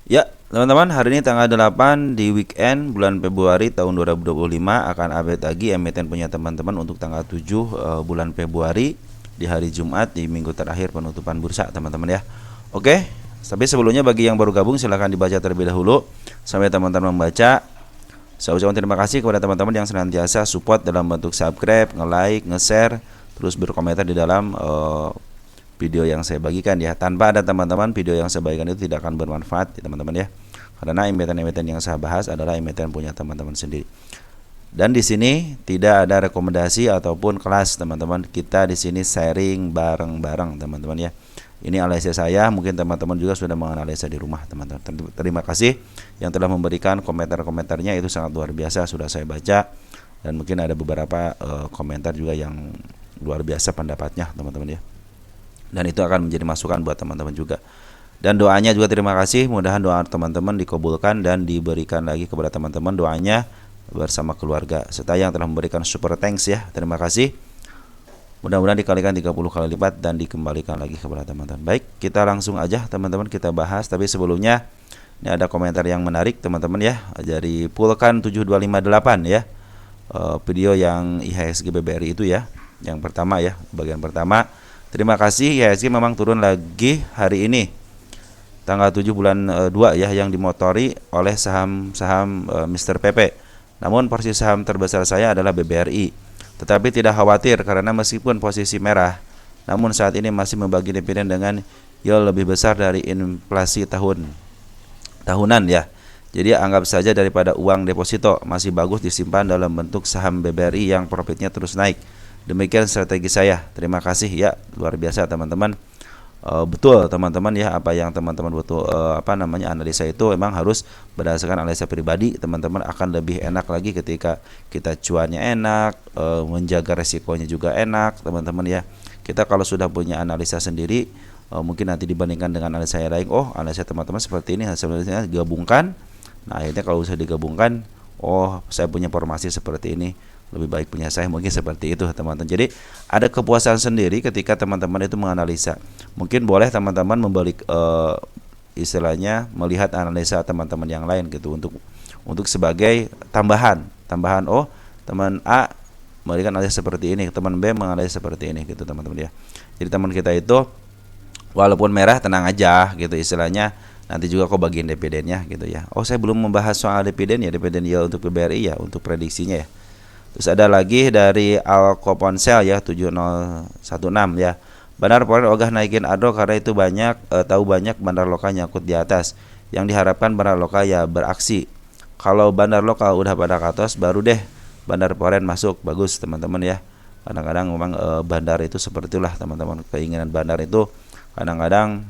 Ya, teman-teman, hari ini tanggal 8 di weekend bulan Februari tahun 2025 akan update lagi emiten punya teman-teman untuk tanggal 7 bulan Februari di hari Jumat di minggu terakhir penutupan bursa, teman-teman ya. Oke, tapi sebelumnya bagi yang baru gabung silahkan dibaca terlebih dahulu sampai teman-teman membaca. Saya ucapkan terima kasih kepada teman-teman yang senantiasa support dalam bentuk subscribe, nge-like, nge-share, terus berkomentar di dalam video yang saya bagikan ya. Tanpa ada teman-teman, video yang saya bagikan itu tidak akan bermanfaat ya teman-teman ya. Karena emiten-emiten yang saya bahas adalah emiten punya teman-teman sendiri. Dan di sini tidak ada rekomendasi ataupun kelas teman-teman. Kita di sini sharing bareng-bareng teman-teman ya. Ini analisa saya, mungkin teman-teman juga sudah menganalisa di rumah teman-teman. Terima kasih yang telah memberikan komentar-komentarnya, itu sangat luar biasa, sudah saya baca. Dan mungkin ada beberapa komentar juga yang luar biasa pendapatnya teman-teman ya. Dan itu akan menjadi masukan buat teman-teman juga. Dan doanya juga terima kasih, mudahan doa teman-teman dikabulkan dan diberikan lagi kepada teman-teman doanya bersama keluarga serta yang telah memberikan super thanks ya. Terima kasih. Mudah-mudahan dikalikan 30 kali lipat dan dikembalikan lagi kepada teman-teman. Baik, kita langsung aja teman-teman kita bahas, tapi sebelumnya ini ada komentar yang menarik teman-teman ya dari Pulkan 7258 ya. Video yang IHSG BBRI itu ya. Yang pertama ya, bagian pertama. Terima kasih, IHSG memang turun lagi hari ini tanggal 7 bulan 2 ya, yang dimotori oleh saham-saham Mr. PP. Namun porsi saham terbesar saya adalah BBRI. Tetapi tidak khawatir karena meskipun posisi merah, namun saat ini masih membagi dividen dengan yield lebih besar dari inflasi tahunan ya. Jadi anggap saja daripada uang deposito, masih bagus disimpan dalam bentuk saham BBRI yang profitnya terus naik. Demikian strategi saya. Terima kasih ya, luar biasa teman-teman. Betul teman-teman ya, apa yang teman-teman butuh analisa itu memang harus berdasarkan analisa pribadi. Teman-teman akan lebih enak lagi ketika kita cuannya enak, menjaga resikonya juga enak teman-teman ya. Kita kalau sudah punya analisa sendiri, mungkin nanti dibandingkan dengan analisa yang lain, oh analisa teman-teman seperti ini, sebenarnya digabungkan. Nah akhirnya kalau bisa digabungkan, oh saya punya informasi seperti ini, lebih baik punya saya, mungkin seperti itu teman-teman. Jadi ada kepuasan sendiri ketika teman-teman itu menganalisa. Mungkin boleh teman-teman membalik istilahnya melihat analisa teman-teman yang lain gitu untuk sebagai tambahan. Oh teman A memberikan analisa seperti ini, teman B menganalisa seperti ini gitu teman-teman ya. Jadi teman kita itu walaupun merah tenang aja gitu istilahnya, nanti juga kok bagian dividennya gitu ya. Oh saya belum membahas soal dividen ya, dividen yield untuk BBRI ya, untuk prediksinya ya. Terus ada lagi dari Alkoponsel ya 7016 ya. Bandar Poren ogah naikin ADO karena itu tahu banyak bandar lokal nyangkut di atas. Yang diharapkan bandar lokal ya beraksi. Kalau bandar lokal udah pada katos baru deh Bandar Poren masuk. Bagus teman-teman ya. Kadang-kadang memang bandar itu seperti itulah teman-teman. Keinginan bandar itu kadang-kadang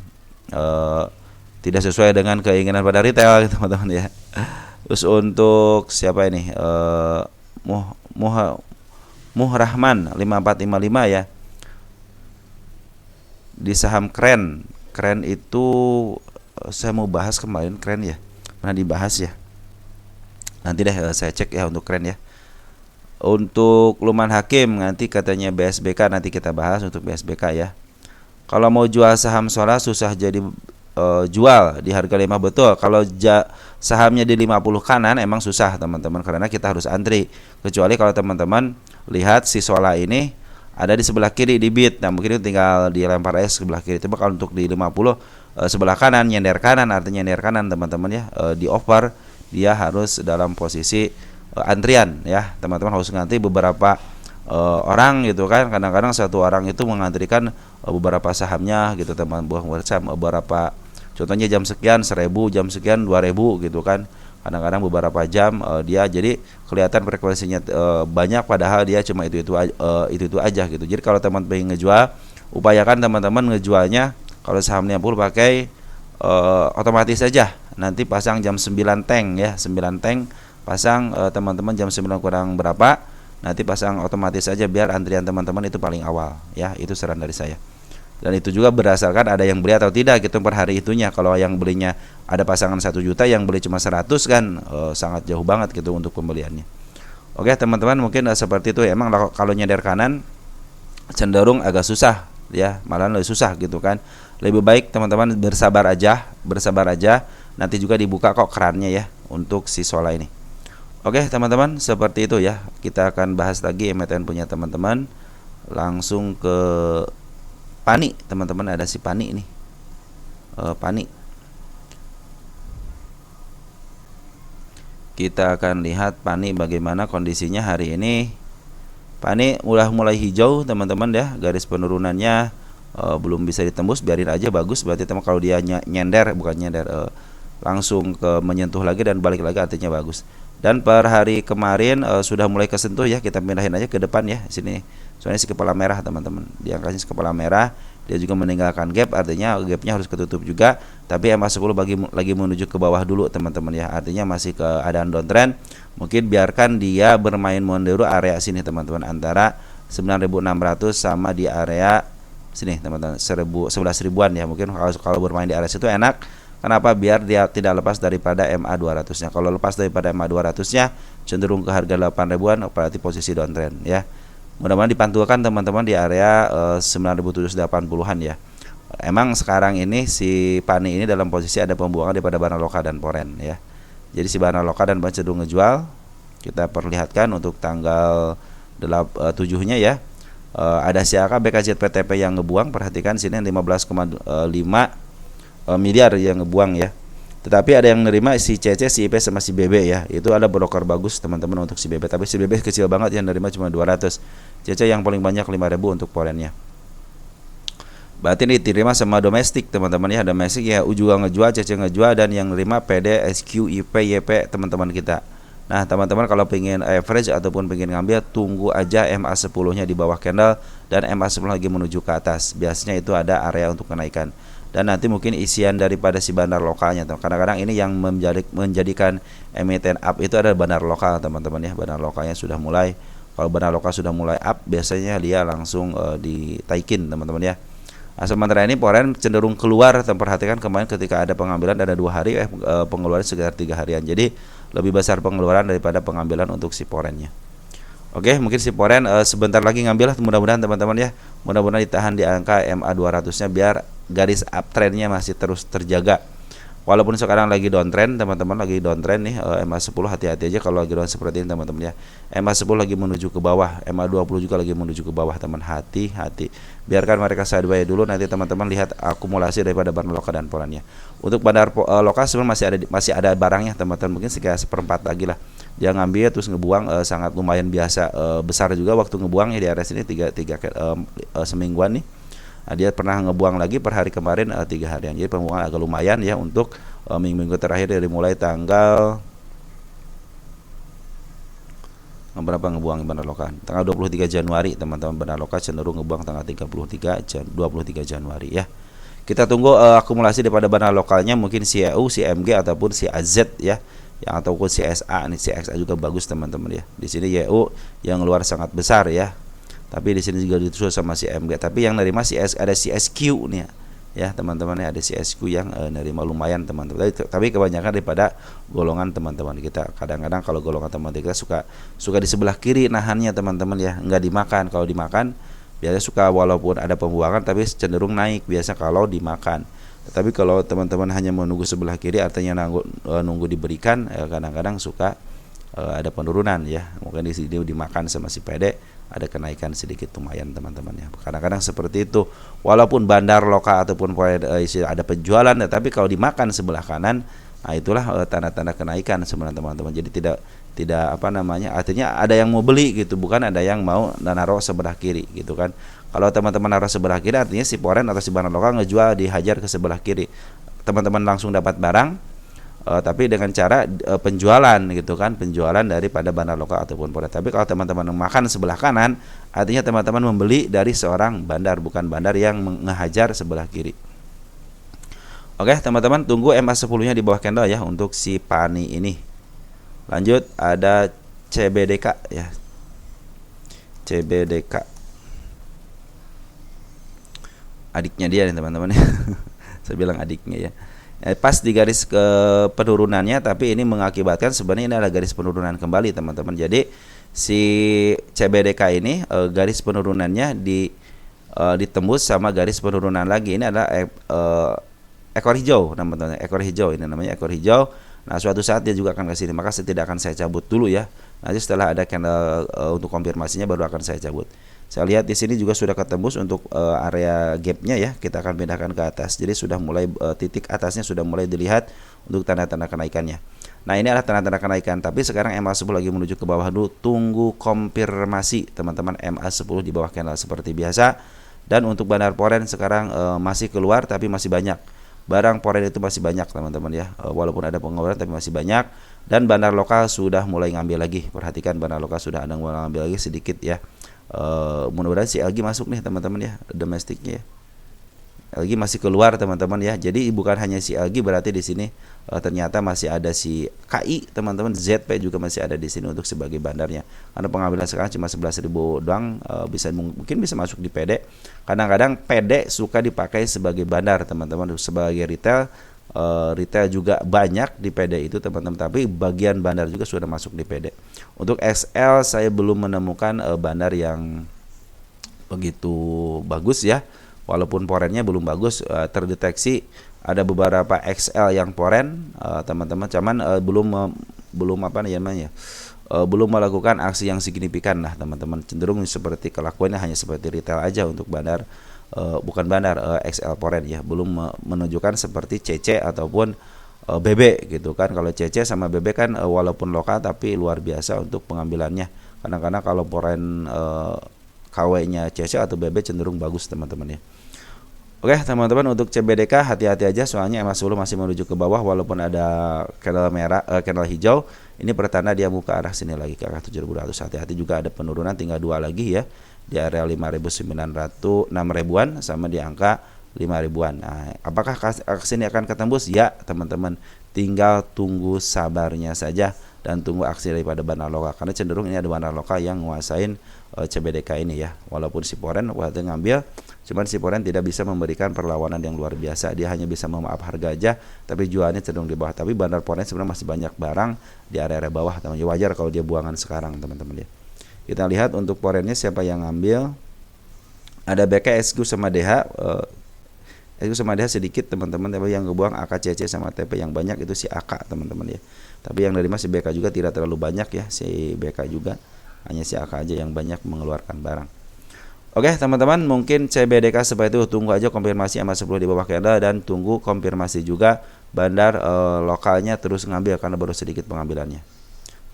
tidak sesuai dengan keinginan pada retail teman-teman ya. Terus untuk siapa ini? Muhrahman 5455 ya. Di saham Kren itu saya mau bahas kemarin, Kren ya. Pernah dibahas ya. Nanti deh saya cek ya untuk Kren ya. Untuk Luman Hakim nanti katanya BSBK, nanti kita bahas untuk BSBK ya. Kalau mau jual saham solar susah jadi jual di harga 5 betul. Kalau sahamnya di 50 kanan emang susah teman-teman, karena kita harus antri. Kecuali kalau teman-teman lihat si Sola ini ada di sebelah kiri di bid. Nah mungkin itu tinggal dilempar aja sebelah kiri. Tapi kalau untuk di 50 sebelah kanan, nyender kanan, artinya nyender kanan teman-teman ya, di offer dia harus dalam posisi antrian ya. Teman-teman harus ngantri beberapa orang gitu kan. Kadang-kadang satu orang itu mengantrikan beberapa sahamnya gitu teman buah beberapa. Contohnya jam sekian 1000, jam sekian 2000 gitu kan. Kadang-kadang beberapa jam dia jadi kelihatan frekuensinya banyak, padahal dia cuma itu aja gitu. Jadi kalau teman pengen ngejual, upayakan teman-teman ngejualnya kalau sahamnya full pakai otomatis aja. Nanti pasang jam 9 tank ya, 9 tank pasang teman-teman jam 9 kurang berapa, nanti pasang otomatis aja biar antrian teman-teman itu paling awal ya. Itu saran dari saya. Dan itu juga berdasarkan ada yang beli atau tidak gitu per hari itunya. Kalau yang belinya ada pasangan 1 juta, yang beli cuma 100 kan sangat jauh banget gitu untuk pembeliannya. Oke teman-teman, mungkin seperti itu. Emang kalau nyender kanan cenderung agak susah ya, malah lebih susah gitu kan. Lebih baik teman-teman bersabar aja nanti juga dibuka kok kerannya ya untuk si Sola ini. Oke teman-teman, seperti itu ya. Kita akan bahas lagi emiten punya teman-teman. Langsung ke Pani, teman-teman, ada si Pani ini. Pani. Kita akan lihat Pani bagaimana kondisinya hari ini. Pani udah mulai hijau teman-teman ya, garis penurunannya belum bisa ditembus, biarin aja, bagus. Berarti teman kalau dia nyender, bukan nyender, langsung ke menyentuh lagi dan balik lagi, artinya bagus. Dan per hari kemarin sudah mulai kesentuh ya, kita pindahin aja ke depan ya sini. Soalnya si kepala merah teman-teman, dia angkanya si kepala merah, dia juga meninggalkan gap, artinya gapnya harus ketutup juga. Tapi MA10 lagi menuju ke bawah dulu teman-teman ya, artinya masih keadaan downtrend. Mungkin biarkan dia bermain mondero area sini teman-teman, antara 9.600 sama di area sini teman-teman, 11 ribuan ya. Mungkin kalau bermain di area situ enak. Kenapa? Biar dia tidak lepas daripada MA200 nya. Kalau lepas daripada MA200 nya cenderung ke harga 8 ribuan, berarti posisi downtrend ya. Mudah-mudahan dipantulkan teman-teman di area 9.780-an ya. Emang sekarang ini si Pani ini dalam posisi ada pembuangan daripada Banaloka dan Poren ya. Jadi si Banaloka dan Poren cenderung ngejual. Kita perlihatkan untuk tanggal 7-nya ya. Ada siaka BKZ PTP yang ngebuang, perhatikan sini 15,5 miliar yang ngebuang ya. Tetapi ada yang nerima si CC, si IP sama si BB ya. Itu ada broker bagus teman-teman untuk si BB, tapi si BB kecil banget, yang nerima cuma 200. CC yang paling banyak 5.000 untuk porennya. Berarti ini diterima sama domestik teman-teman ya. Domestik ya juga ngejual, CC ngejual, dan yang nerima PD, SQ, IP, YP teman-teman kita. Nah teman-teman kalau pengen average ataupun pengen ngambil, tunggu aja MA10 nya di bawah candle dan MA10 lagi menuju ke atas. Biasanya itu ada area untuk kenaikan. Dan nanti mungkin isian daripada si bandar lokalnya. Kadang-kadang ini yang menjadikan emiten up itu adalah bandar lokal teman-teman ya. Bandar lokalnya sudah mulai, kalau bandar lokal sudah mulai up, biasanya dia langsung ditaikin teman-teman ya. Nah, sementara ini Poren cenderung keluar. Perhatikan kemarin ketika ada pengambilan ada 2 hari, pengeluaran sekitar 3 harian. Jadi lebih besar pengeluaran daripada pengambilan untuk si Porennya. Oke, mungkin si Poren sebentar lagi ngambil, mudah-mudahan teman-teman ya. Mudah-mudahan ditahan di angka MA200 nya biar garis uptrendnya masih terus terjaga. Walaupun sekarang lagi downtrend teman-teman, lagi downtrend nih, MA10 hati-hati aja kalau lagi down seperti ini teman-teman ya. MA10 lagi menuju ke bawah, MA20 juga lagi menuju ke bawah teman, hati-hati. Biarkan mereka sideways dulu, nanti teman-teman lihat akumulasi daripada bandar lokal dan porennya. Untuk bandar lokal sebenarnya masih ada barangnya teman-teman, mungkin sekitar 1/4 lagi lah. Dia ngambil terus ngebuang, sangat lumayan biasa, besar juga waktu ngebuangnya di area sini 3 semingguan nih. Nah, dia pernah ngebuang lagi per hari kemarin 3 harian. Jadi pembuangan agak lumayan ya untuk minggu-minggu terakhir, dari mulai tanggal berapa ngebuang bandar lokal? Tanggal 23 Januari teman-teman, bandar lokal cenderung ngebuang tanggal 23 Januari ya. Kita tunggu akumulasi daripada bandar lokalnya, mungkin si EU, si MG ataupun si AZ ya. Yang ataupun si SA nih, si XA juga bagus teman-teman ya. Di sini YU yang luar sangat besar ya. Tapi di sini juga ditusul sama si MG. Tapi yang nerima ada si SQ nih ya teman-teman ya, ada si SQ yang nerima lumayan teman-teman. Tapi kebanyakan daripada golongan teman-teman kita. Kadang-kadang kalau golongan teman-teman kita suka di sebelah kiri nahannya teman-teman ya, nggak dimakan. Kalau dimakan biasanya suka, walaupun ada pembuangan tapi cenderung naik biasa kalau dimakan. Tapi kalau teman-teman hanya menunggu sebelah kiri, artinya nunggu diberikan, kadang-kadang suka ada penurunan ya. Mungkin di sini dimakan sama si PD, ada kenaikan sedikit lumayan teman-teman ya. Kadang-kadang seperti itu. Walaupun bandar lokal ataupun ada penjualan, tapi kalau dimakan sebelah kanan, nah itulah tanda-tanda kenaikan sebenarnya teman-teman. Jadi tidak apa namanya, artinya ada yang mau beli gitu, bukan ada yang mau naruh sebelah kiri gitu kan. Kalau teman-teman naruh sebelah kiri, artinya si Poren atau si bandar lokal ngejual, dihajar ke sebelah kiri. Teman-teman langsung dapat barang, tapi dengan cara penjualan gitu kan, penjualan daripada bandar lokal ataupun Poren. Tapi kalau teman-teman makan sebelah kanan, artinya teman-teman membeli dari seorang bandar, bukan bandar yang menghajar sebelah kiri. Oke teman-teman, tunggu MA10 nya di bawah candle ya untuk si Pani ini. Lanjut ada CBDK ya, CBDK adiknya dia nih teman-teman ya. Saya bilang adiknya ya. Pas di garis ke penurunannya, tapi ini mengakibatkan sebenarnya ini adalah garis penurunan kembali teman-teman. Jadi si CBDK ini garis penurunannya ditembus sama garis penurunan lagi. Ini adalah ekor hijau, teman-teman. Ekor hijau ini namanya ekor hijau. Nah, suatu saat dia juga akan ke sini, maka tidak akan saya cabut dulu ya. Nanti setelah ada candle untuk konfirmasinya baru akan saya cabut. Saya lihat di sini juga sudah ketembus untuk area gapnya ya. Kita akan pindahkan ke atas. Jadi sudah mulai titik atasnya sudah mulai dilihat untuk tanda-tanda kenaikannya. Nah, ini adalah tanda-tanda kenaikan. Tapi sekarang MA10 lagi menuju ke bawah dulu. Tunggu konfirmasi teman-teman. MA10 di bawah candle seperti biasa. Dan untuk bandar foreign sekarang masih keluar tapi masih banyak. Barang foreign itu masih banyak teman-teman ya. Walaupun ada pengeluaran tapi masih banyak. Dan bandar lokal sudah mulai ngambil lagi. Perhatikan bandar lokal sudah ada mulai ngambil lagi sedikit ya. Mudah-mudahan si LG masuk nih teman-teman ya, domestiknya ya. LG masih keluar teman-teman ya. Jadi bukan hanya si LG, berarti di sini ternyata masih ada si KI teman-teman, ZP juga masih ada di sini untuk sebagai bandarnya. Karena pengambilan sekarang cuma 11.000 doang, mungkin bisa masuk di PD. Kadang-kadang PD suka dipakai sebagai bandar teman-teman, sebagai retail. Retail juga banyak di PD itu teman-teman, tapi bagian bandar juga sudah masuk di PD. Untuk XL saya belum menemukan bandar yang begitu bagus ya. Walaupun foreignnya belum bagus, terdeteksi ada beberapa XL yang foreign teman-teman, cuman belum apa namanya, belum melakukan aksi yang signifikan lah teman-teman. Cenderung seperti kelakuannya hanya seperti retail aja untuk bandar, bukan bandar XL foreign ya, belum menunjukkan seperti CC ataupun BB gitu kan. Kalau CC sama BB kan walaupun lokal tapi luar biasa untuk pengambilannya. Kadang-kadang kalau foreign KW-nya CC atau BB cenderung bagus teman-teman ya. Oke teman-teman, untuk CBDK hati-hati aja soalnya MA10 masih menuju ke bawah walaupun ada candle merah, candle hijau. Ini pertanda dia mau ke arah sini lagi ke arah 7.200. Hati-hati juga ada penurunan, tinggal 2 lagi ya di area 5.900, 6.000-an sama di angka 5.000-an. Nah, apakah aksi ini akan ketembus? Ya teman-teman, tinggal tunggu sabarnya saja dan tunggu aksi daripada bandar lokal, karena cenderung ini ada bandar lokal yang nguasain CBDK ini ya. Walaupun si foreign waktu ngambil, cuman si foreign tidak bisa memberikan perlawanan yang luar biasa. Dia hanya bisa memaaf harga aja, tapi jualnya cenderung di bawah. Tapi bandar foreign sebenarnya masih banyak barang di area-area bawah teman-teman. Wajar kalau dia buangan sekarang teman-teman ya. Kita lihat untuk foreignnya siapa yang ngambil. Ada BK, SQ sama DH. SQ sama DH sedikit teman-teman, tapi yang ngebuang AKCC sama TP yang banyak itu si AK teman-teman ya. Tapi yang nerima si BK juga tidak terlalu banyak ya, si BK juga hanya si AK aja yang banyak mengeluarkan barang. Oke teman-teman, mungkin CBDK seperti itu. Tunggu aja konfirmasi MA10 di bawah candle dan tunggu konfirmasi juga bandar lokalnya terus ngambil karena baru sedikit pengambilannya.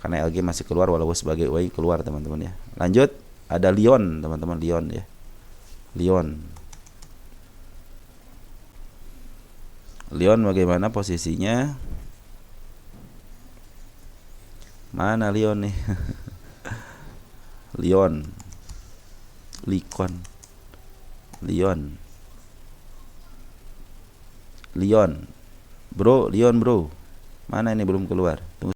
Karena LG masih keluar walaupun sebagai UI keluar teman-teman ya. Lanjut, ada Lion teman-teman, Lion ya. Lion bagaimana posisinya? Mana Lion nih? Lion bro, mana ini belum keluar. Tunggu.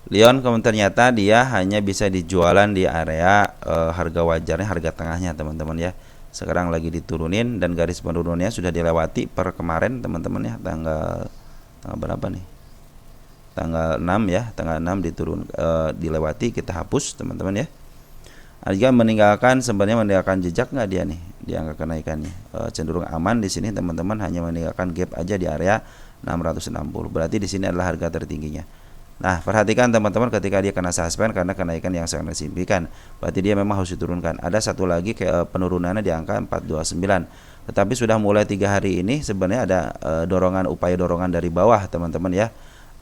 Lion ternyata dia hanya bisa dijualan di area harga wajarnya, harga tengahnya teman-teman ya. Sekarang lagi diturunin dan garis penurunannya sudah dilewati per kemarin teman-teman ya, tanggal berapa nih? Tanggal 6 ya, tanggal 6 dilewati, kita hapus teman-teman ya. Harga sebenarnya meninggalkan jejak nggak dia nih di angka kenaikannya? Cenderung aman di sini teman-teman, hanya meninggalkan gap aja di area 660. Berarti di sini adalah harga tertingginya. Nah, perhatikan teman-teman ketika dia kena suspend karena kenaikan yang sangat signifikan, berarti dia memang harus diturunkan. Ada satu lagi penurunannya di angka 429. Tetapi sudah mulai 3 hari ini sebenarnya ada upaya dorongan dari bawah teman-teman ya.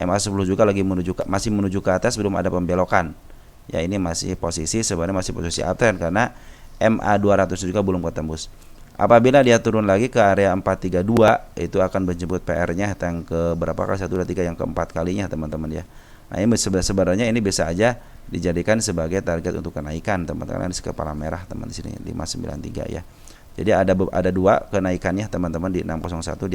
MA10 juga lagi masih menuju ke atas, belum ada pembelokan. Ya, ini masih sebenarnya masih posisi uptrend karena MA200 juga belum ketembus. Apabila dia turun lagi ke area 432, itu akan menjemput PR-nya yang ke berapa kali? 1 2 3 yang keempat kalinya teman-teman ya. Nah, ini sebenarnya ini bisa aja dijadikan sebagai target untuk kenaikan teman-teman. Ini kepala merah teman di sini 593 ya. Jadi ada 2 kenaikannya teman-teman, di 601 di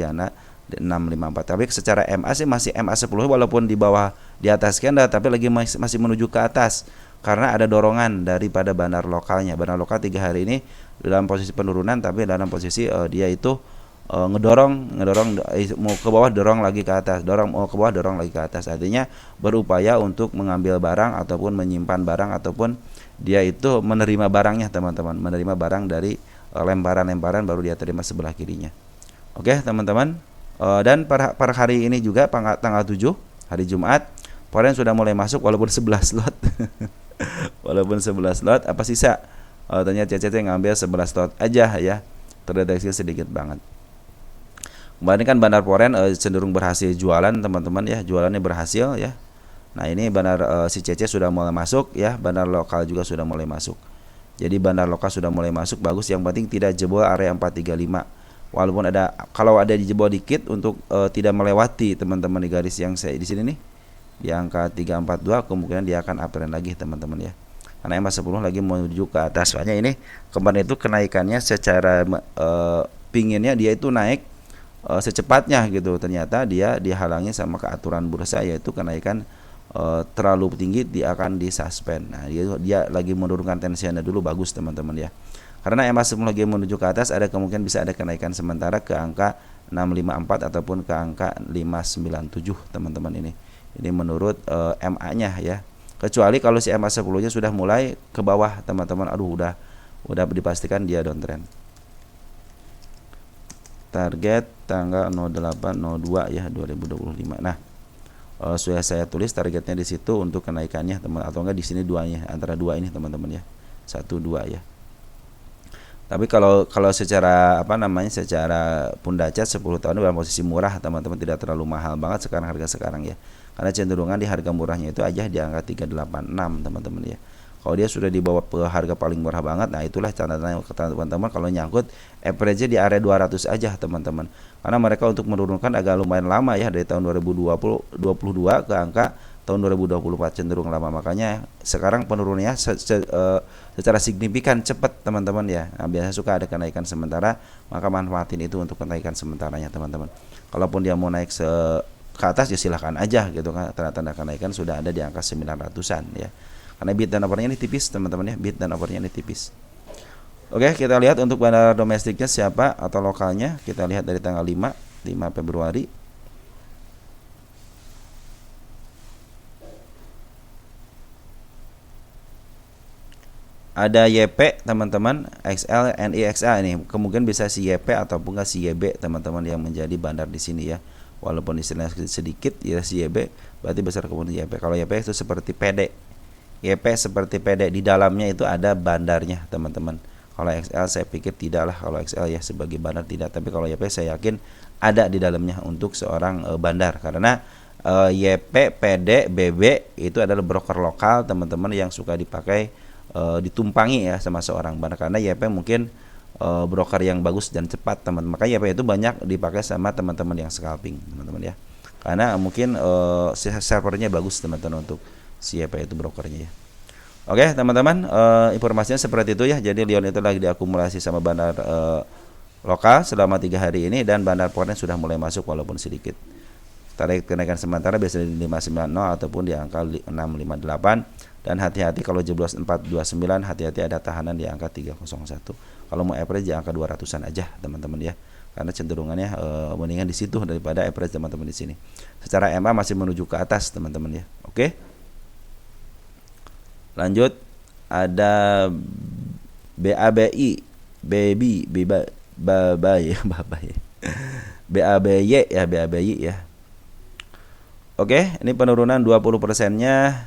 654. Tapi secara MA sih masih MA10 walaupun di bawah, di atas candle tapi lagi masih menuju ke atas karena ada dorongan daripada bandar lokalnya. Bandar lokal 3 hari ini dalam posisi penurunan, tapi dalam posisi dia itu ngedorong mau ke bawah, dorong lagi ke atas, mau ke bawah, dorong lagi ke atas. Artinya berupaya untuk mengambil barang ataupun menyimpan barang ataupun dia itu menerima barangnya teman-teman, menerima barang dari lemparan-lemparan baru dia terima sebelah kirinya. Oke teman-teman, Dan per hari ini juga tanggal 7 hari Jumat, foreign sudah mulai masuk walaupun 11 lot. Walaupun 11 lot, apa sisa? Ternyata CCT ngambil 11 lot aja ya. Terdeteksi sedikit banget. Kemarin kan bandar foreign cenderung berhasil jualan teman-teman ya, jualannya berhasil ya. Nah ini bandar si CC sudah mulai masuk ya, bandar lokal juga sudah mulai masuk. Jadi bandar lokal sudah mulai masuk, bagus. Yang penting tidak jebol area 435. Walaupun kalau ada dijebol dikit untuk tidak melewati teman-teman di garis yang saya di sini nih, di angka 342, kemungkinan dia akan uptrend lagi teman-teman ya. Karena MA10 lagi menuju ke atas. Soalnya ini kemarin itu kenaikannya secara pinginnya dia itu naik secepatnya gitu, ternyata dia dihalangi sama keaturan bursa, yaitu kenaikan terlalu tinggi, dia akan disuspend. Nah dia lagi menurunkan tensinya dulu, bagus teman-teman ya. Karena MA10 lagi menuju ke atas, ada kemungkinan bisa ada kenaikan sementara ke angka 654 ataupun ke angka 597 teman-teman ini. Ini menurut MA-nya ya. Kecuali kalau si MA10-nya sudah mulai ke bawah teman-teman, aduh udah dipastikan dia downtrend. Target tanggal 08/02 ya 2025. Nah, sudah saya tulis targetnya di situ untuk kenaikannya teman, atau enggak di sini duanya, antara dua ini teman-teman ya. 1 2 ya. Tapi kalau secara secara pundacat 10 tahun dalam posisi murah teman-teman, tidak terlalu mahal banget harga sekarang ya. Karena cenderungan di harga murahnya itu aja di angka 386 teman-teman ya. Kalau dia sudah dibawa ke harga paling murah banget, nah itulah tanda-tanda teman-teman kalau nyangkut average di area 200 aja teman-teman. Karena mereka untuk menurunkan agak lumayan lama ya, dari tahun 2022 ke angka tahun 2024 cenderung lama. Makanya sekarang penurunannya secara signifikan cepat teman-teman ya. Nah, biasa suka ada kenaikan sementara, maka manfaatin itu untuk kenaikan sementaranya teman-teman. Kalaupun dia mau naik ke atas ya silahkan aja gitu kan. Tanda-tanda kenaikan sudah ada di angka 900-an ya. Karena bid dan overnya ini tipis teman-teman ya, bid dan overnya ini tipis. Oke, kita lihat untuk bandar domestiknya siapa atau lokalnya. Kita lihat dari tanggal 5 Februari. Ada YP teman-teman, XL, NIXA ini kemungkinan bisa si YP ataupun nggak si YB teman-teman yang menjadi bandar di sini ya. Walaupun istilahnya sedikit ya si YB, berarti besar kemungkinan YP. Kalau YP itu seperti PD. YP seperti PD, di dalamnya itu ada bandarnya teman-teman. Kalau XL saya pikir tidaklah, kalau XL ya sebagai bandar tidak, tapi kalau YP saya yakin ada di dalamnya untuk seorang bandar, karena YP, PD, BB itu adalah broker lokal teman-teman yang suka dipakai ditumpangi ya sama seorang bandar, karena YP mungkin broker yang bagus dan cepat teman-teman. Maka YP itu banyak dipakai sama teman-teman yang scalping teman-teman ya, karena mungkin servernya bagus teman-teman untuk si YP itu brokernya ya. Oke teman-teman, informasinya seperti itu ya. Jadi Lyon itu lagi diakumulasi sama bandar lokal selama 3 hari ini, dan bandar foreign sudah mulai masuk walaupun sedikit. Target kenaikan sementara biasanya di 590 ataupun di angka 658, dan hati-hati kalau jeblos 429, hati-hati ada tahanan di angka 301. Kalau mau average di angka 200-an aja teman-teman ya. Karena cenderungannya mendingan di situ daripada average teman-teman di sini. Secara MA masih menuju ke atas teman-teman ya. Oke. Lanjut, ada BABI, BABY ya, BABY ya. Oke, ini penurunan 20%-nya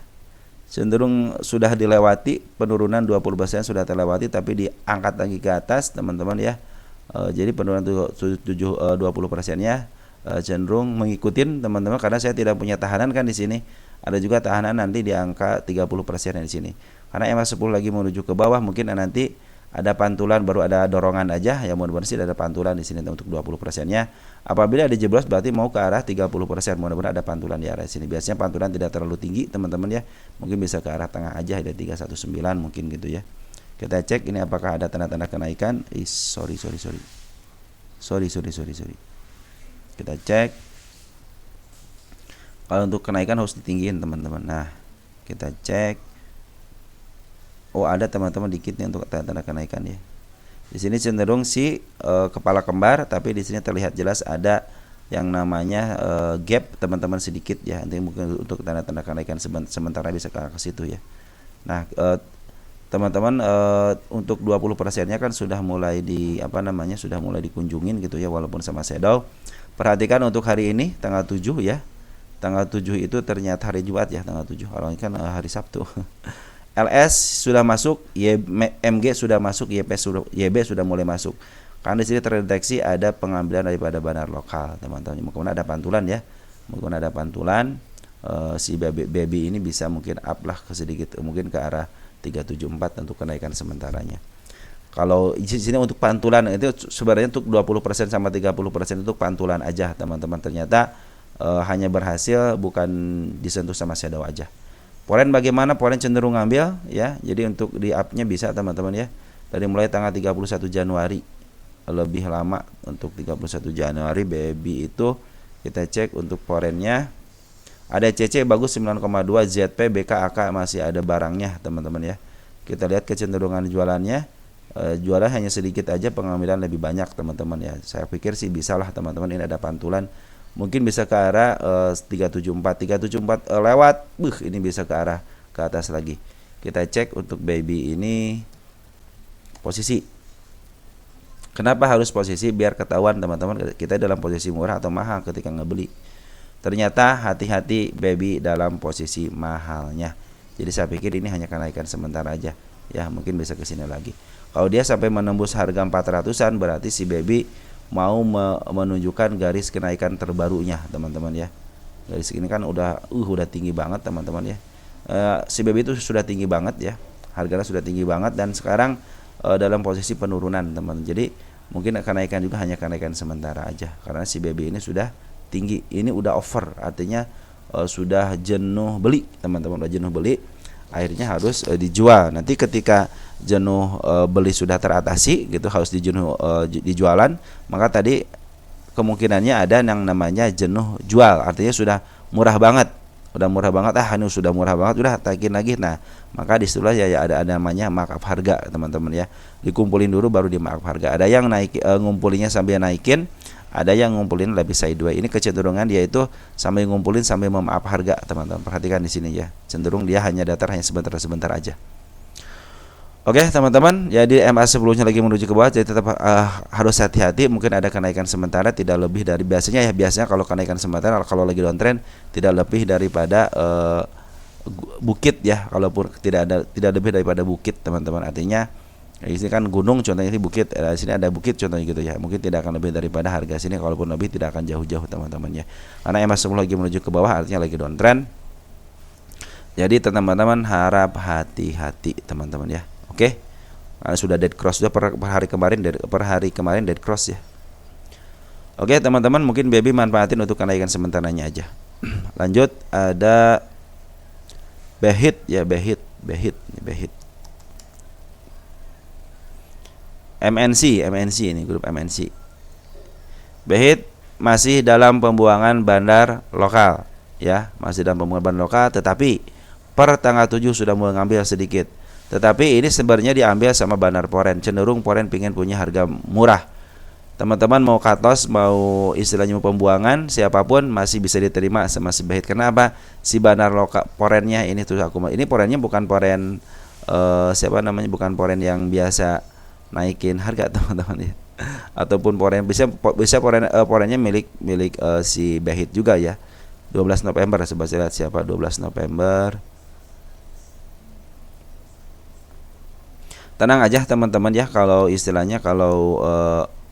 cenderung sudah dilewati, penurunan 20% sudah terlewati, tapi diangkat lagi ke atas teman-teman ya. Jadi penurunan 20%-nya cenderung mengikutin teman-teman, karena saya tidak punya tahanan kan di sini. Ada juga tahanan nanti di angka 30% di sini. Karena MA10 lagi menuju ke bawah, mungkin nanti ada pantulan, baru ada dorongan aja. Ya mudah-mudahan sih ada pantulan di sini untuk 20%-nya. Apabila ada jeblos berarti mau ke arah 30%. Mudah-mudahan ada pantulan di arah sini. Biasanya pantulan tidak terlalu tinggi teman-teman ya. Mungkin bisa ke arah tengah aja, ada 319 mungkin gitu ya. Kita cek ini apakah ada tanda-tanda kenaikan. Sorry. Kita cek. Kalau untuk kenaikan harus ditinggiin teman-teman. Nah, kita cek. Oh, ada teman-teman dikit nih untuk tanda-tanda kenaikan ya. Di sini cenderung si kepala kembar, tapi di sini terlihat jelas ada yang namanya gap teman-teman sedikit ya. Nanti mungkin untuk tanda-tanda kenaikan sementara bisa ke situ ya. Nah, teman-teman, untuk 20%-nya kan sudah mulai sudah mulai dikunjungin gitu ya, walaupun sama shadow. Perhatikan untuk hari ini tanggal 7 ya. Tanggal 7 itu ternyata hari Jumat ya, tanggal 7. Kalau ini kan hari Sabtu. LS sudah masuk, MG sudah masuk, YB sudah mulai masuk. Karena di sini terdeteksi ada pengambilan daripada bandar lokal, teman-teman. Mungkin ada pantulan ya. Mungkin ada pantulan, si baby ini bisa mungkin up lah ke sedikit, mungkin ke arah 374 untuk kenaikan sementaranya. Kalau di sini untuk pantulan itu sebenarnya untuk 20% sama 30% untuk pantulan aja, teman-teman. Ternyata hanya berhasil, bukan disentuh sama shadow aja. Poren bagaimana? Poren cenderung ngambil ya. Jadi untuk di up-nya bisa, teman-teman ya. Dari mulai tanggal 31 Januari lebih lama, untuk 31 Januari baby itu kita cek untuk porennya. Ada CC bagus 9,2, ZP, BK, AK masih ada barangnya, teman-teman ya. Kita lihat kecenderungan jualannya. Jualan hanya sedikit aja, pengambilan lebih banyak, teman-teman ya. Saya pikir sih bisa lah, teman-teman. Ini ada pantulan. Mungkin bisa ke arah 374 lewat. Ini bisa ke arah ke atas lagi. Kita cek untuk baby ini posisi. Kenapa harus posisi? Biar ketahuan, teman-teman, kita dalam posisi murah atau mahal ketika ngebeli. Ternyata hati-hati baby dalam posisi mahalnya. Jadi saya pikir ini hanya kenaikan sementara aja. Ya, mungkin bisa ke sini lagi. Kalau dia sampai menembus harga 400-an, berarti si baby mau menunjukkan garis kenaikan terbarunya, teman-teman ya. Garis ini kan udah tinggi banget, teman-teman ya. Si baby itu sudah tinggi banget ya. Harganya sudah tinggi banget dan sekarang dalam posisi penurunan, teman-teman. Jadi mungkin kenaikan juga hanya kenaikan sementara aja, karena si baby ini sudah tinggi. Ini udah over, artinya sudah jenuh beli, teman-teman. Udah jenuh beli, akhirnya harus dijual. Nanti ketika jenuh beli sudah teratasi gitu, harus dijualan, maka tadi kemungkinannya ada yang namanya jenuh jual, artinya sudah murah banget. Ini sudah murah banget, udah taikin lagi. Nah, maka disitulah ya ada namanya markup harga, teman-teman ya. Dikumpulin dulu baru di markup harga. Ada yang ngumpulinnya sambil naikin, ada yang ngumpulin lebih sideways. Ini kecenderungan dia itu sambil ngumpulin sambil mem-up harga, teman-teman. Perhatikan di sini ya. Cenderung dia hanya datar, hanya sebentar aja. Oke, teman-teman. Jadi MA sebelumnya lagi menuju ke bawah, jadi tetap harus hati-hati. Mungkin ada kenaikan sementara tidak lebih dari biasanya ya. Biasanya kalau kenaikan sementara, kalau lagi downtrend tidak lebih daripada bukit ya. Kalaupun tidak lebih daripada bukit, teman-teman. Artinya di sini kan gunung, contohnya ini bukit. Di sini ada bukit, contohnya gitu ya. Mungkin tidak akan lebih daripada harga sini. Kalaupun lebih tidak akan jauh-jauh, teman-teman ya. Karena MA sebelum lagi menuju ke bawah, artinya lagi downtrend. Jadi teman-teman harap hati-hati, teman-teman ya. Oke. Karena sudah dead cross juga per hari kemarin dead cross ya. Oke, teman-teman, mungkin baby manfaatin untuk kenaikan sementaranya aja. Lanjut, ada Behit ya, Behit. MNC ini grup MNC. Behit masih dalam pembuangan bandar lokal ya, masih dalam pembuangan bandar lokal, tetapi per tanggal 7 sudah mulai ngambil sedikit. Tetapi ini sebenarnya diambil sama bandar Poren, cenderung Poren pengen punya harga murah. Teman-teman mau cut loss, mau istilahnya mau pembuangan, siapapun masih bisa diterima sama si Behit. Kenapa? Si bandar lokal Porennya ini tuh ini Porennya bukan Poren bukan Poren yang biasa naikin harga, teman-teman ya. Ataupun Poren bisa Porennya milik si Behit juga ya. 12 November coba saya lihat siapa 12 November. Tenang aja, teman-teman ya, kalau istilahnya kalau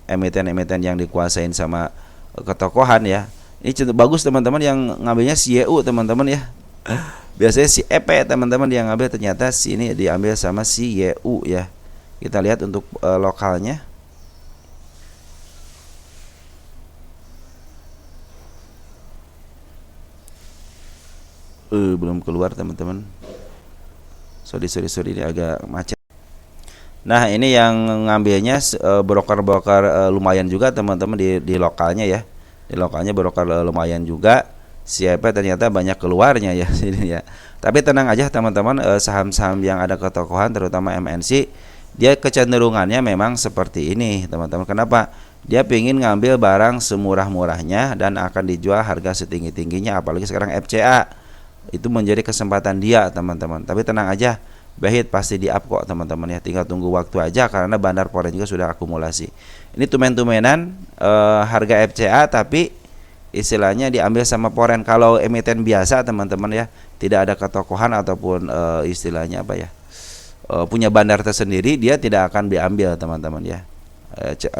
emiten-emiten yang dikuasain sama ketokohan ya. Ini bagus, teman-teman, yang ngambilnya si YU, teman-teman ya. Biasanya si EP, teman-teman, yang ngambil, ternyata si ini diambil sama si YU ya. Kita lihat untuk lokalnya. Belum keluar, teman-teman. Sorry ini agak macet. Nah, ini yang ngambilnya broker-broker lumayan juga, teman-teman, di lokalnya ya. Di lokalnya broker lumayan juga. Siapa ternyata banyak keluarnya ya sini ya. Tapi tenang aja, teman-teman, saham-saham yang ada ketokohan terutama MNC, dia kecenderungannya memang seperti ini, teman-teman. Kenapa? Dia pengen ngambil barang semurah-murahnya dan akan dijual harga setinggi-tingginya, apalagi sekarang FCA. Itu menjadi kesempatan dia, teman-teman. Tapi tenang aja, Bahit pasti di up kok teman-teman ya, tinggal tunggu waktu aja karena bandar poren juga sudah akumulasi. Ini tumen-tumenan harga FCA tapi istilahnya diambil sama poren. Kalau emiten biasa teman-teman ya, tidak ada ketokohan ataupun istilahnya apa ya, punya bandar tersendiri, dia tidak akan diambil teman-teman ya.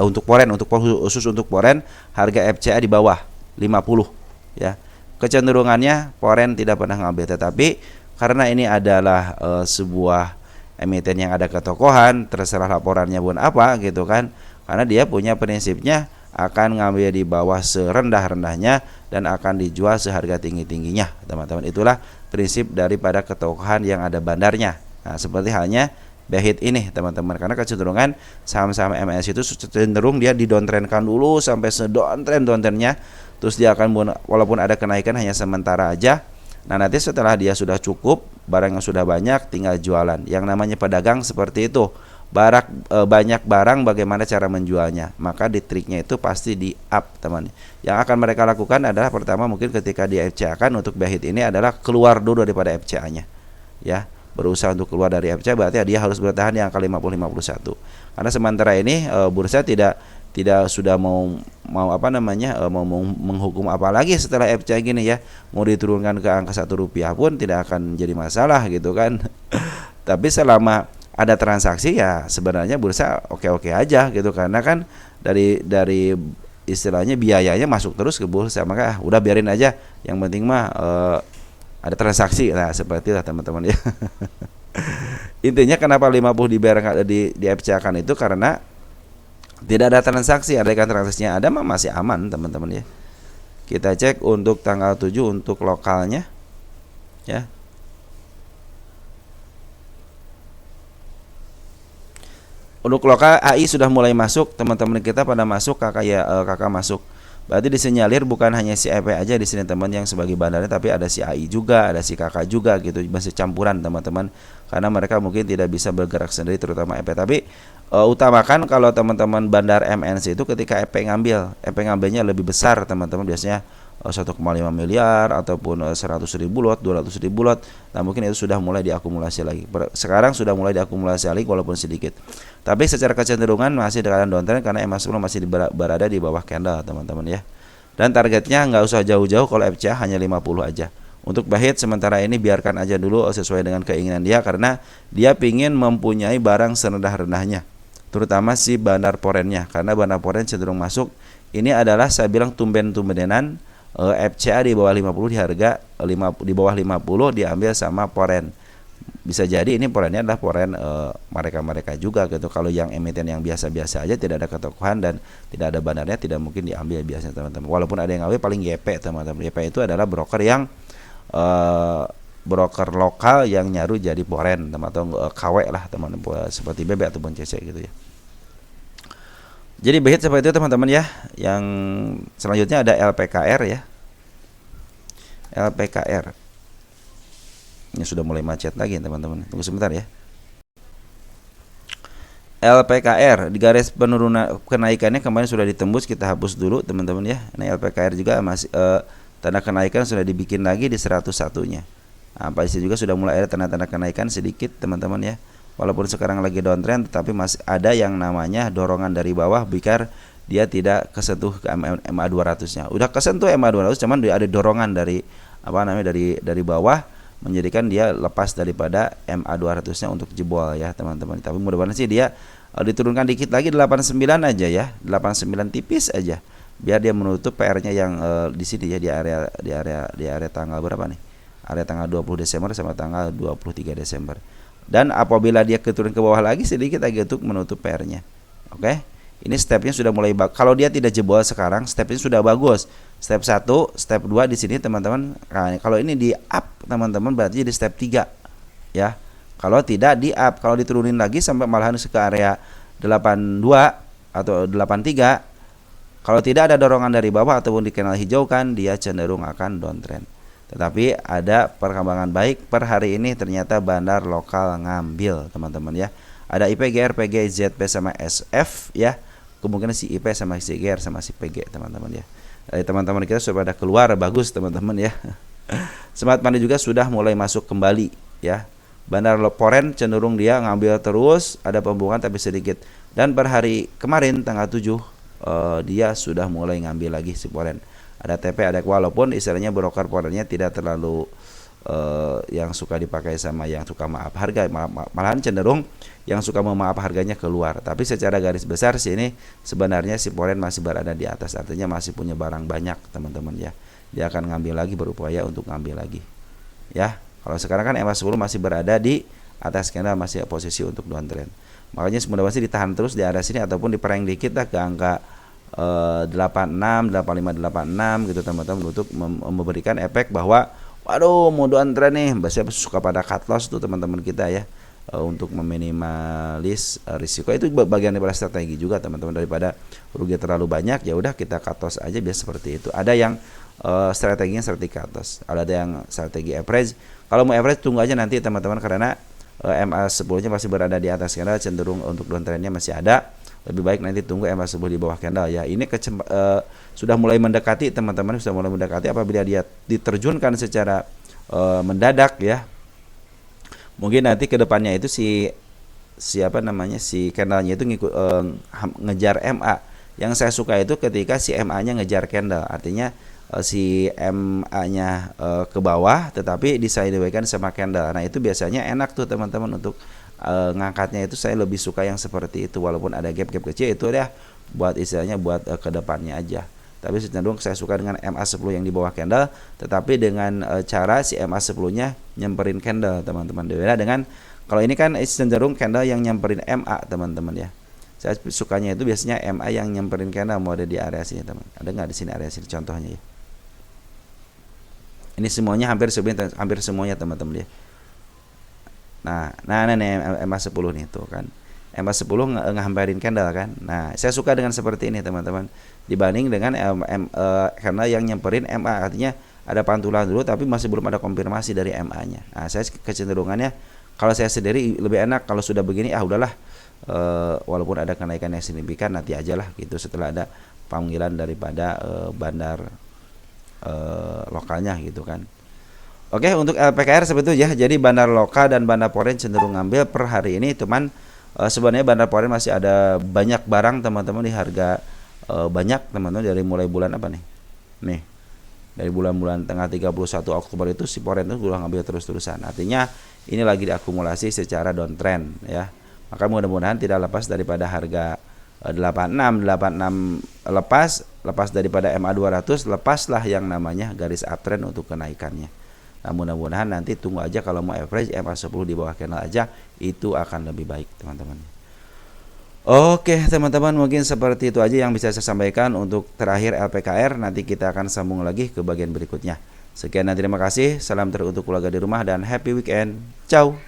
Untuk poren, khusus untuk poren, harga FCA di bawah 50 ya. Kecenderungannya poren tidak pernah ngambil, tetapi karena ini adalah sebuah emiten yang ada ketokohan, terserah laporannya bukan apa gitu kan. Karena dia punya prinsipnya akan ngambil di bawah serendah-rendahnya dan akan dijual seharga tinggi-tingginya, teman-teman. Itulah prinsip daripada ketokohan yang ada bandarnya. Nah, seperti halnya Bahit ini, teman-teman. Karena kecenderungan saham-saham MNC itu cenderung dia didowntrendkan dulu sampai sedowntrend-downtrendnya, terus dia akan walaupun ada kenaikan hanya sementara aja. Nah, nanti setelah dia sudah cukup, barang yang sudah banyak, tinggal jualan. Yang namanya pedagang seperti itu. Banyak barang, bagaimana cara menjualnya? Maka di triknya itu pasti di up, teman. Yang akan mereka lakukan adalah pertama mungkin ketika di FCA kan untuk Bahit ini adalah keluar dulu daripada FCA-nya. Ya, berusaha untuk keluar dari FCA berarti dia harus bertahan di angka 50-51. Karena sementara ini bursa tidak sudah mau apa namanya mau menghukum apa lagi setelah FCA gini ya, mau diturunkan ke angka Rp1 pun tidak akan jadi masalah gitu kan. Tapi selama ada transaksi ya sebenarnya bursa oke-oke aja gitu, karena kan dari istilahnya biayanya masuk terus ke bursa, maka udah biarin aja, yang penting mah ada transaksi. Nah, seperti itu teman-teman ya. Intinya kenapa 50 dibayar di FCA kan itu karena tidak ada transaksi, ada kan transaksinya ada mah masih aman teman-teman ya. Kita cek untuk tanggal 7 untuk lokalnya ya. Untuk lokal AI sudah mulai masuk, teman-teman kita pada masuk, kakak masuk. Berarti disinyalir bukan hanya si EP aja di sini teman yang sebagai bandarnya, tapi ada si AI juga, ada si kakak juga gitu, masih campuran teman-teman. Karena mereka mungkin tidak bisa bergerak sendiri terutama EP. Tapi utamakan kalau teman-teman bandar MNC itu ketika EP ngambilnya lebih besar teman-teman, biasanya 1,5 miliar ataupun 100.000 lot, 200.000 lot. Nah, mungkin itu sudah mulai diakumulasi lagi. Sekarang sudah mulai diakumulasi lagi walaupun sedikit. Tapi secara kecenderungan masih dengan downtrend karena MA10 masih berada di bawah candle teman-teman ya. Dan targetnya nggak usah jauh-jauh, kalau FCA hanya 50 aja. Untuk Bahit sementara ini biarkan aja dulu sesuai dengan keinginan dia, karena dia pingin mempunyai barang serendah-rendahnya, terutama si bandar porennya, karena bandar poren cenderung masuk. Ini adalah saya bilang tumben-tumbenan FCA di bawah 50 di harga di bawah 50 diambil sama poren. Bisa jadi ini porennya adalah poren mereka juga gitu. Kalau yang emiten yang biasa-biasa aja, tidak ada ketokohan dan tidak ada bandarnya, tidak mungkin diambil biasanya teman-teman. Walaupun ada yang ngambil paling GP teman-teman. GP itu adalah broker yang broker lokal yang nyaru jadi poren atau KW lah teman-teman, seperti BB ataupun CC gitu ya. Jadi Bahit seperti itu teman-teman ya. Yang selanjutnya ada LPKR ya. LPKR ini sudah mulai macet lagi teman-teman, tunggu sebentar ya. LPKR di garis penurunan kenaikannya kemarin sudah ditembus, kita hapus dulu teman-teman ya. Nah, LPKR juga masih tanda kenaikan sudah dibikin lagi di 101-nya. Nah, pasti juga sudah mulai ada tanda-tanda kenaikan sedikit teman-teman ya. Walaupun sekarang lagi downtrend, tetapi masih ada yang namanya dorongan dari bawah biar dia tidak kesentuh ke MA 200-nya. Udah kesentuh MA 200, cuman ada dorongan dari dari bawah, menjadikan dia lepas daripada MA 200-nya untuk jebol ya teman-teman. Tapi mudah-mudahan sih dia diturunkan dikit lagi 89 aja ya, 89 tipis aja, biar dia menutup PR-nya yang di sini ya, di area tanggal berapa nih? Area tanggal 20 Desember sama tanggal 23 Desember. Dan apabila dia keturun ke bawah lagi sedikit lagi untuk menutup PR-nya. Oke. Ini stepnya sudah mulai kalau dia tidak jebol sekarang, stepnya sudah bagus. Step 1, step 2 di sini teman-teman. Nah, kalau ini di up teman-teman berarti di step 3 ya. Kalau tidak di up, kalau diturunin lagi sampai malahan ke area 82 atau 83, kalau tidak ada dorongan dari bawah ataupun di kanal hijau kan dia cenderung akan downtrend. Tetapi ada perkembangan baik per hari ini, ternyata bandar lokal ngambil teman-teman ya. Ada IP, GR, PG, ZP sama SF ya. Kemungkinan si IP sama si GR sama si PG teman-teman ya. Teman-teman kita sudah pada keluar, bagus teman-teman ya. Smart Money juga sudah mulai masuk kembali ya. Bandar Poren cenderung dia ngambil terus, ada pembuangan tapi sedikit. Dan per hari kemarin tanggal 7 dia sudah mulai ngambil lagi si Poren. Ada TP, ada walaupun istilahnya broker Porennya tidak terlalu yang suka dipakai sama yang suka maaf harga, malahan cenderung yang suka memaaf harganya keluar. Tapi secara garis besar sih ini sebenarnya si Poren masih berada di atas, artinya masih punya barang banyak teman-teman ya. Dia akan ngambil lagi, berupaya untuk ngambil lagi ya. Kalau sekarang kan MA10 masih berada di atas candle, masih posisi untuk downtrend. Makanya semudah-mudahan ditahan terus di area sini ataupun diperang dikit lah ke angka 86, 85, 86 gitu teman-teman, untuk memberikan efek bahwa waduh mau downtrend nih. Biasanya suka pada cut loss tuh teman-teman kita ya, untuk meminimalis risiko. Itu bagian daripada strategi juga teman-teman, daripada rugi terlalu banyak ya udah kita cut loss aja, biasa seperti itu. Ada yang strateginya strategi cut loss, ada yang strategi average. Kalau mau average tunggu aja nanti teman-teman, karena MA10 nya masih berada di atas candle, cenderung untuk downtrendnya masih ada. Lebih baik nanti tunggu MA10 di bawah candle ya. Ini sudah mulai mendekati teman-teman, sudah mulai mendekati. Apabila dia diterjunkan secara mendadak ya, mungkin nanti kedepannya itu si candlenya itu ngejar MA. Yang saya suka itu ketika si MA-nya ngejar candle, artinya si MA-nya ke bawah tetapi disidewaykan sama candle. Nah itu biasanya enak tuh teman-teman untuk ngangkatnya. Itu saya lebih suka yang seperti itu, walaupun ada gap-gap kecil, itu ya buat istilahnya buat ke depannya aja. Tapi cenderung saya suka dengan MA10 yang di bawah candle, tetapi dengan cara si MA10 nya nyamperin candle teman-teman. Beda dengan kalau ini kan cenderung candle yang nyamperin MA teman-teman ya. Saya sukanya itu biasanya MA yang nyamperin candle, mau ada di area sini teman. Ada nggak di sini area sini contohnya ya? Ini semuanya hampir semuanya teman-teman ya. Nah nih MA10 nih tuh kan. MA10 ngehambarin candle kan. Nah, saya suka dengan seperti ini teman-teman, dibanding dengan karena yang nyamperin MA, artinya ada pantulan dulu tapi masih belum ada konfirmasi dari MA-nya. Nah, saya kecenderungannya kalau saya sendiri lebih enak kalau sudah begini udahlah, walaupun ada kenaikan yang signifikan nanti aja lah gitu setelah ada panggilan daripada bandar lokalnya gitu kan. Oke, untuk LPKR seperti itu ya. Jadi bandar lokal dan bandar Poren cenderung ngambil per hari ini, teman. Sebenarnya bandar Poren masih ada banyak barang teman-teman di harga banyak teman-teman, dari mulai bulan apa nih? Nih. Dari bulan-bulan tanggal 31 Oktober itu si Poren itu udah ngambil terus-terusan. Artinya ini lagi diakumulasi secara downtrend ya. Maka mudah-mudahan tidak lepas daripada harga 86 lepas daripada MA200, lepaslah yang namanya garis uptrend untuk kenaikannya. Nah, mudah-mudahan nanti tunggu aja, kalau mau average MA10 di bawah candle aja itu akan lebih baik teman-teman. Oke teman-teman, mungkin seperti itu aja yang bisa saya sampaikan untuk terakhir LPKR. Nanti kita akan sambung lagi ke bagian berikutnya. Sekian dan terima kasih. Salam terus untuk keluarga di rumah dan happy weekend. Ciao.